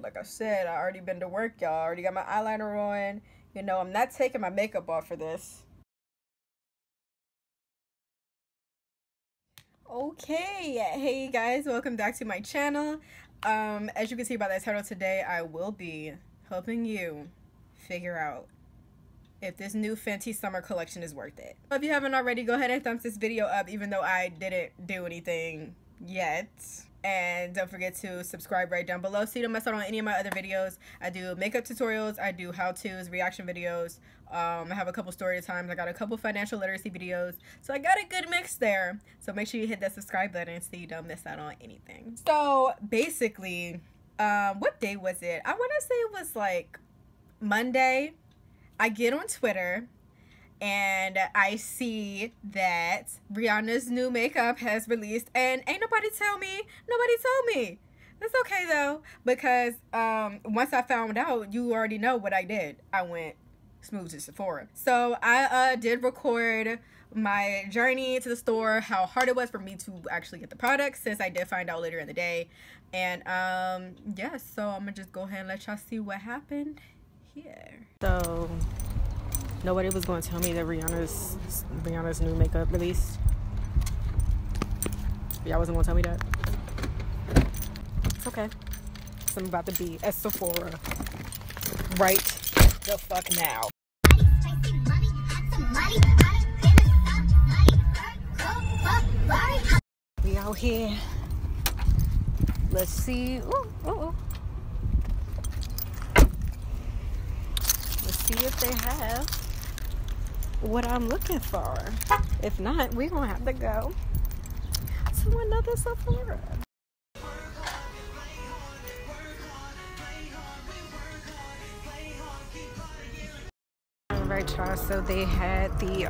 Like I said, I already been to work, y'all. I already got my eyeliner on. You know, I'm not taking my makeup off for this. Okay, hey guys, welcome back to my channel. As you can see by the title, today I will be helping you figure out if this new Fenty summer collection is worth it. If you haven't already, go ahead and thumbs this video up, even though I didn't do anything yet. And don't forget to subscribe right down below so you don't miss out on any of my other videos. I do makeup tutorials, I do how-tos, reaction videos. I have a couple story times, I got a couple financial literacy videos. So I got a good mix there. So make sure you hit that subscribe button so you don't miss out on anything. So basically, what day was it? I want to say it was like Monday. I get on Twitter and I see that Rihanna's new makeup has released, and ain't nobody told me. It's okay though, because once I found out, you already know what I did. I went smooth to Sephora. So I did record my journey to the store, how hard it was for me to actually get the products, since I did find out later in the day. And yeah, so I'm gonna just go ahead and let y'all see what happened here. So nobody was going to tell me that Rihanna's new makeup released. Y'all wasn't going to tell me that. It's okay. So I'm about to be at Sephora right the fuck now. We out here. Let's see. Ooh. Let's see if they have what I'm looking for. If not, we're gonna have to go to another Sephora. Alright, y'all, so they had the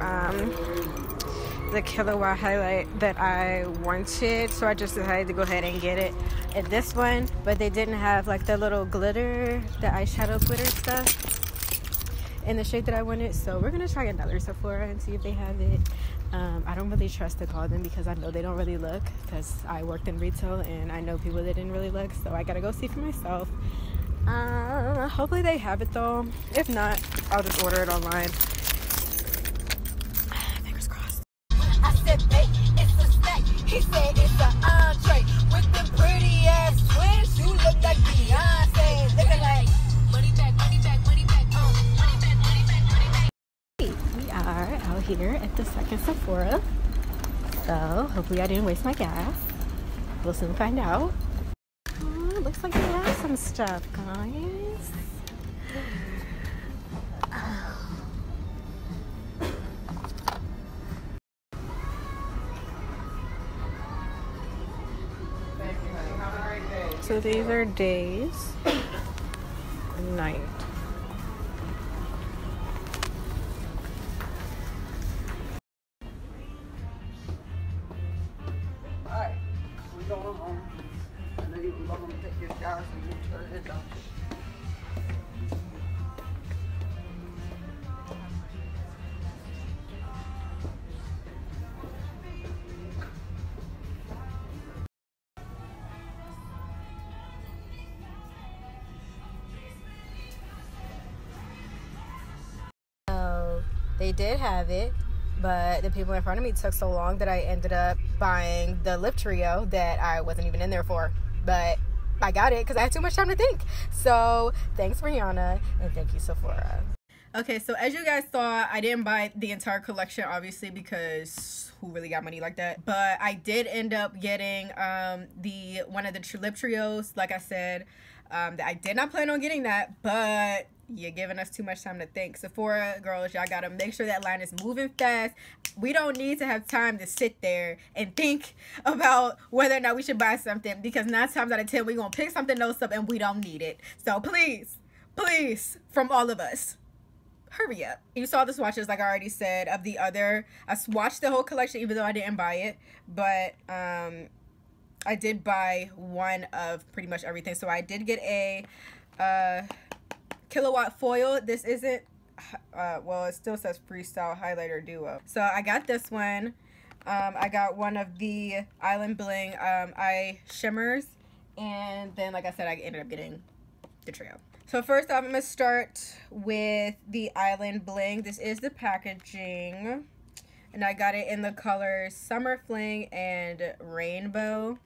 Killawatt highlight that I wanted, so I just decided to go ahead and get it at this one. But they didn't have like the little glitter, the eyeshadow glitter stuff in the shade that I wanted, so we're gonna try another Sephora and see if they have it. I don't really trust to call them because I know they don't really look, because I worked in retail and I know people that didn't really look, so I gotta go see for myself. Hopefully they have it though. If not, I'll just order it online. Fingers crossed. I said, babe, it's a snack. He said it's an entree with the pretty ass twins. You look like Beyonce, looking like money back, money back, money back, money back, money back, money back. We are out here at the second Sephora, so hopefully I didn't waste my gas. We'll soon find out. It looks like they have some stuff, guys. So these are Daze Night. Alright, we're going home. I know you love them to take your shower, so you turn it down. They did have it, but the people in front of me took so long that I ended up buying the lip trio that I wasn't even in there for. But I got it because I had too much time to think. So thanks, Rihanna, and thank you, Sephora. Okay, so as you guys saw, I didn't buy the entire collection, obviously, because who really got money like that? But I did end up getting one of the lip trios, like I said. That I did not plan on getting that, but you're giving us too much time to think. Sephora girls, y'all gotta make sure that line is moving fast. We don't need to have time to sit there and think about whether or not we should buy something, because 9 times out of 10 we're gonna pick something else up and we don't need it. So please, from all of us, hurry up. You saw the swatches, like I already said, of the other. I swatched the whole collection even though I didn't buy it, but I did buy one of pretty much everything. So I did get a Killawatt foil. This isn't well, it still says freestyle highlighter duo. So I got this one. I got one of the Island Bling eye shimmers, and then like I said, I ended up getting the trio. So first off, I'm going to start with the Island Bling. This is the packaging. And I got it in the colors Summer, Fling, and Rainbow.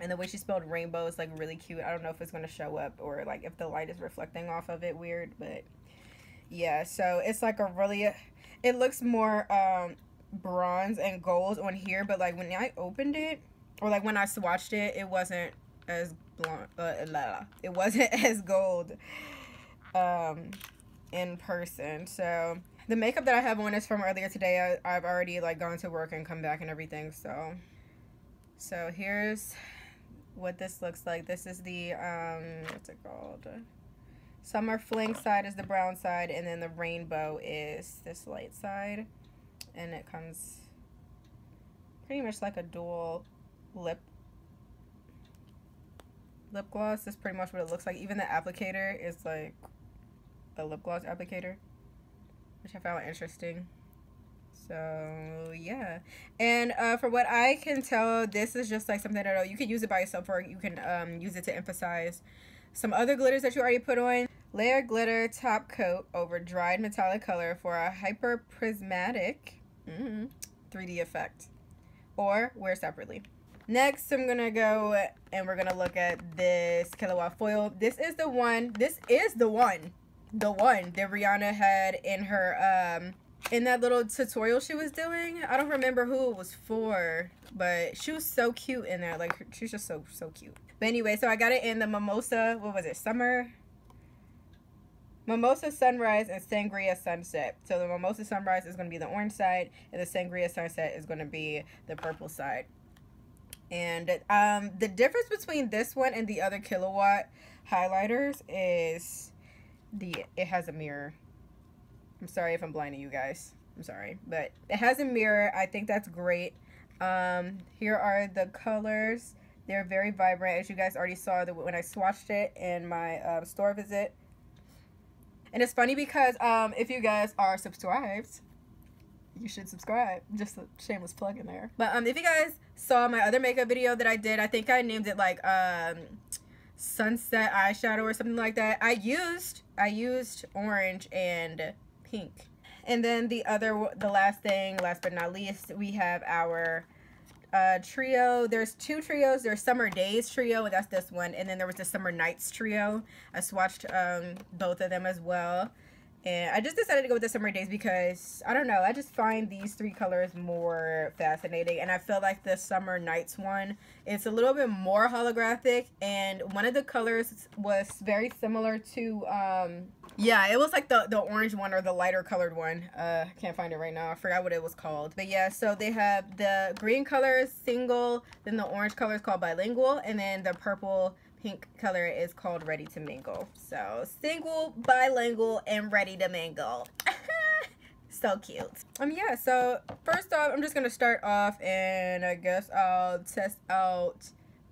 And the way she spelled rainbow is like really cute. I don't know if it's going to show up or like if the light is reflecting off of it weird. But yeah, so it's like a really, it looks more bronze and gold on here. But like when I opened it or like when I swatched it, it wasn't as blonde. It wasn't as gold in person. So the makeup that I have on is from earlier today. I've already like gone to work and come back and everything. So here's what this looks like. This is the what's it called? Summer Fling side is the brown side, and then the Rainbow is this light side, and it comes pretty much like a dual lip gloss. That's pretty much what it looks like. Even the applicator is like a lip gloss applicator, which I found interesting. So yeah, and for what I can tell, this is just like something that you can use it by yourself, or you can use it to emphasize some other glitters that you already put on. Layer glitter top coat over dried metallic color for a hyper prismatic 3D effect, or wear separately. Next, I'm gonna go and we're gonna look at this Killawatt foil. This is the one that Rihanna had in her in that little tutorial she was doing. I don't remember who it was for, but she was so cute in there. Like, she's just so cute. But anyway, so I got it in the Mimosa, what was it, Mimosa Sunrise and Sangria Sunset. So the Mimosa Sunrise is going to be the orange side, and the Sangria Sunset is going to be the purple side. And the difference between this one and the other Killawatt highlighters is it has a mirror. I'm sorry if I'm blinding you guys. I'm sorry. But it has a mirror. I think that's great. Here are the colors. They're very vibrant, as you guys already saw when I swatched it in my store visit. And it's funny because if you guys are subscribed, you should subscribe. Just a shameless plug in there. But if you guys saw my other makeup video that I did, I think I named it like sunset eyeshadow or something like that. I used orange and pink. And then the last but not least, we have our trio. There's two trios. There's Summer Daze trio, and that's this one, and then there was the Summer Nights trio. I swatched both of them as well, and I just decided to go with the Summer Daze because I don't know, I just find these three colors more fascinating, and I feel like the Summer Nights one, it's a little bit more holographic, and one of the colors was very similar to yeah, it was like the orange one or the lighter colored one. I can't find it right now. I forgot what it was called. But yeah, so they have the green color is Single, then the orange color is called Bilingual, and then the purple pink color is called Ready to Mingle. So Single, Bilingual, and Ready to Mingle. So cute. Yeah, so first off, I'm just gonna start off, and I guess I'll test out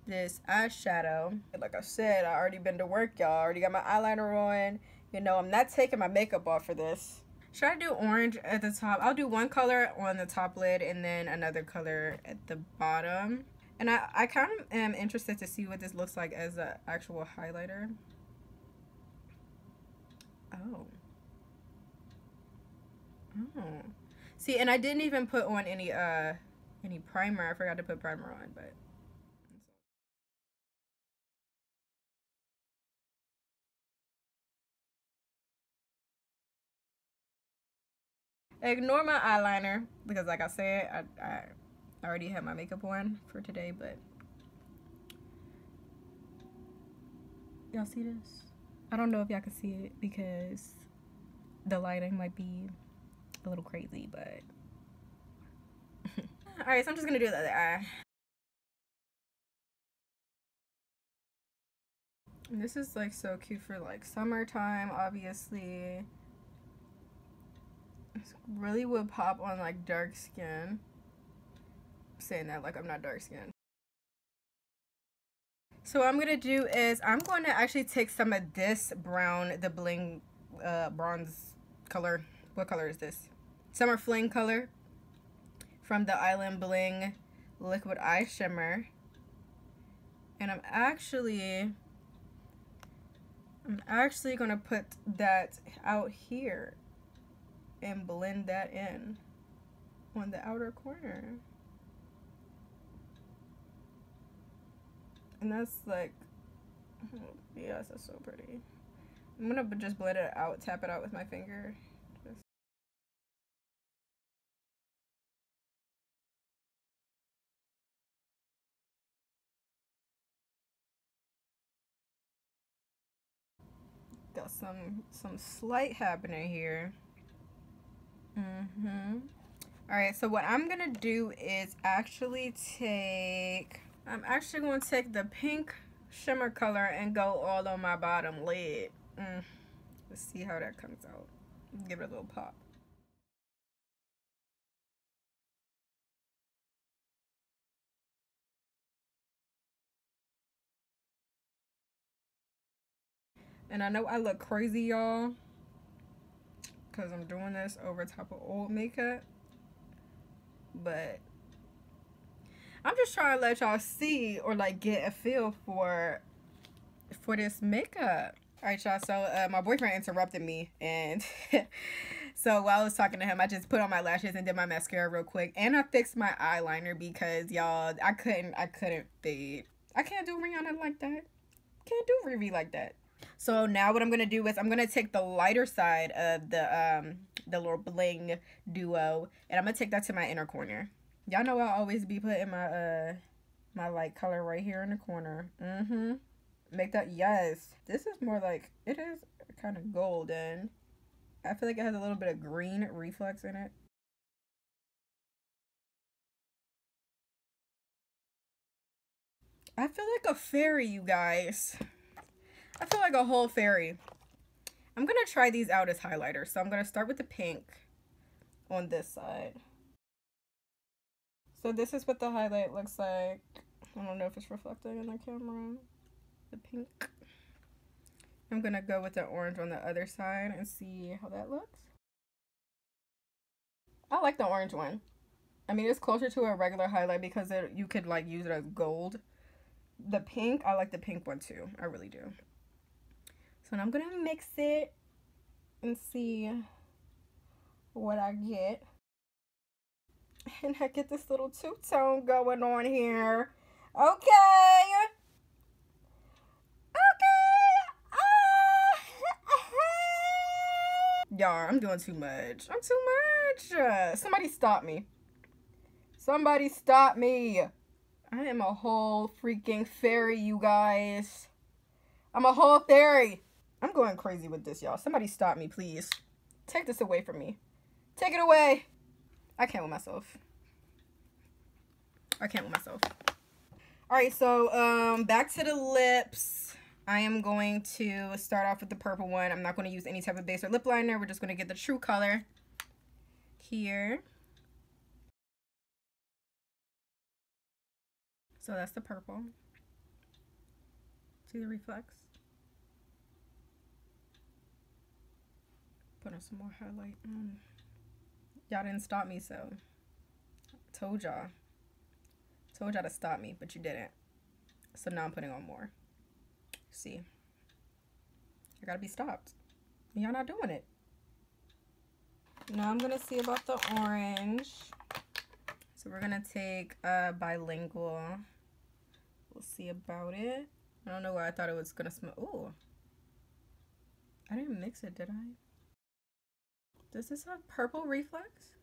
this eyeshadow. Like I said, I already been to work, y'all. I already got my eyeliner on. You know, I'm not taking my makeup off for this. Should I do orange at the top? I'll do one color on the top lid and then another color at the bottom. And I kind of am interested to see what this looks like as an actual highlighter. Oh. See, and I didn't even put on any primer. I forgot to put primer on, but ignore my eyeliner because, like I said, I already have my makeup on for today, but y'all see this? I don't know if y'all can see it because the lighting might be a little crazy, but alright, so I'm just gonna do the other eye. And this is like so cute for like summertime, obviously. This really would pop on like dark skin. I'm saying that like I'm not dark skinned. So what I'm gonna do is I'm going to actually take some of this brown, the Bling bronze color. What color is this? Summer Fling color from the Island Bling Liquid Eye Shimmer. And I'm I'm actually gonna put that out here and blend that in on the outer corner. And that's like, oh, yes, that's so pretty. I'm gonna just blend it out, tap it out with my finger. Just. Got some slight happening here. Alright, so what I'm gonna do is actually I'm actually gonna take the pink shimmer color and go all on my bottom lid. Let's see how that comes out. Give it a little pop. And I know I look crazy, y'all, because I'm doing this over top of old makeup, but I'm just trying to let y'all see or like get a feel for this makeup. All right, y'all, so my boyfriend interrupted me, and so while I was talking to him, I just put on my lashes and did my mascara real quick, and I fixed my eyeliner because, y'all, I couldn't fade. I can't do Rihanna like that. Can't do Riri like that. So now what I'm gonna do is I'm gonna take the lighter side of the little bling duo, and I'm gonna take that to my inner corner. Y'all know I'll always be putting my my light color right here in the corner. Make that, yes. This is more like, it is kind of golden. I feel like it has a little bit of green reflex in it. I feel like a fairy, you guys. I feel like a whole fairy. I'm gonna try these out as highlighters. So I'm gonna start with the pink on this side. So this is what the highlight looks like. I don't know if it's reflecting in the camera. The pink. I'm gonna go with the orange on the other side and see how that looks. I like the orange one. I mean, it's closer to a regular highlight because you could like use it as gold. The pink, I like the pink one too. I really do. So now I'm gonna mix it and see what I get. And I get this little two-tone going on here. Okay. Y'all, I'm doing too much. I'm too much. Somebody stop me. Somebody stop me. I am a whole freaking fairy, you guys. I'm a whole fairy. I'm going crazy with this, y'all. Somebody stop me, please. Take this away from me. Take it away. I can't with myself. I can't with myself. Alright, so back to the lips. I am going to start off with the purple one. I'm not going to use any type of base or lip liner. We're just going to get the true color here. So that's the purple. See the reflex? Put on some more highlight. Y'all didn't stop me, so told y'all. Told y'all to stop me, but you didn't. So now I'm putting on more. See, I gotta be stopped. Y'all not doing it. Now I'm gonna see about the orange. So we're gonna take Bilingual. We'll see about it. I don't know why I thought it was gonna smell. Ooh, I didn't mix it, did I? Does this have purple reflex?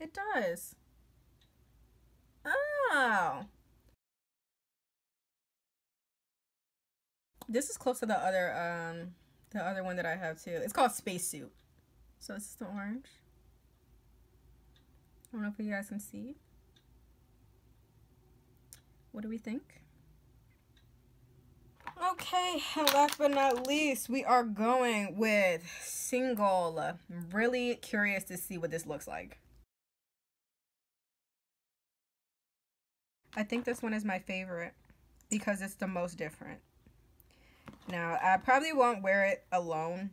It does. Oh. This is close to the other one that I have too. It's called Spacesuit. So this is the orange. I don't know if you guys can see. What do we think? Okay, and last but not least, we are going with Single. I'm really curious to see what this looks like. I think this one is my favorite because it's the most different. Now, I probably won't wear it alone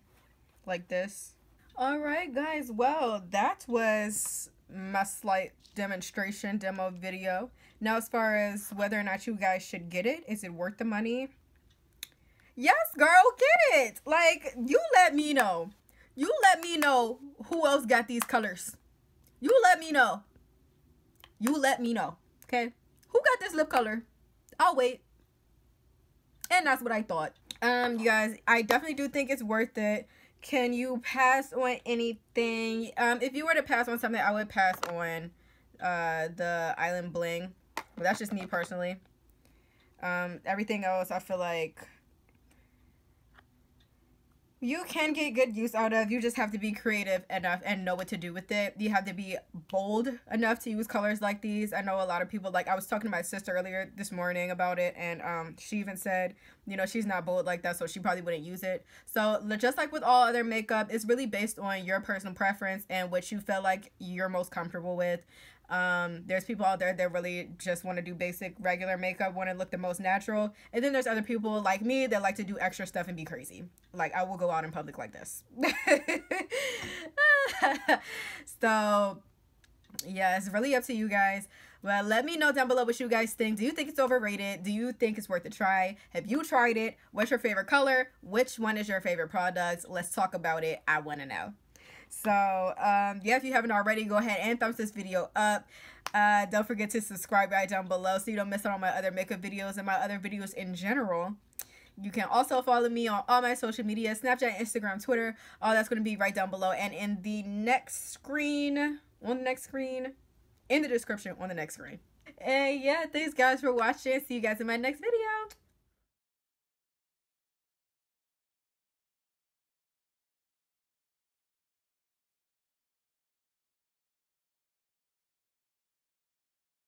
like this. Alright guys, well, that was my slight demonstration demo video. Now, as far as whether or not you guys should get it, is it worth the money? Yes, girl, get it. Like, you let me know. You let me know who else got these colors. You let me know. You let me know. Okay? Who got this lip color? I'll wait. And that's what I thought. You guys, I definitely do think it's worth it. Can you pass on anything? If you were to pass on something, I would pass on the Island Bling. But that's just me personally. Everything else, I feel like you can get good use out of. You just have to be creative enough and know what to do with it. You have to be bold enough to use colors like these. I know a lot of people, like I was talking to my sister earlier this morning about it, and she even said, you know, she's not bold like that, so she probably wouldn't use it. So just like with all other makeup, it's really based on your personal preference and what you feel like you're most comfortable with. There's people out there that really just want to do basic regular makeup, want to look the most natural, and then there's other people like me that like to do extra stuff and be crazy. Like, I will go out in public like this. So yeah, it's really up to you guys. Well, let me know down below what you guys think. Do you think it's overrated? Do you think it's worth a try? Have you tried it? What's your favorite color? Which one is your favorite product? Let's talk about it. I want to know. So yeah, if you haven't already, go ahead and thumbs this video up. Don't forget to subscribe right down below so you don't miss out on my other makeup videos and my other videos in general. You can also follow me on all my social media, Snapchat, Instagram, Twitter. All that's going to be right down below and in the next screen, on the next screen, in the description on the next screen. And yeah, thanks guys for watching. See you guys in my next video.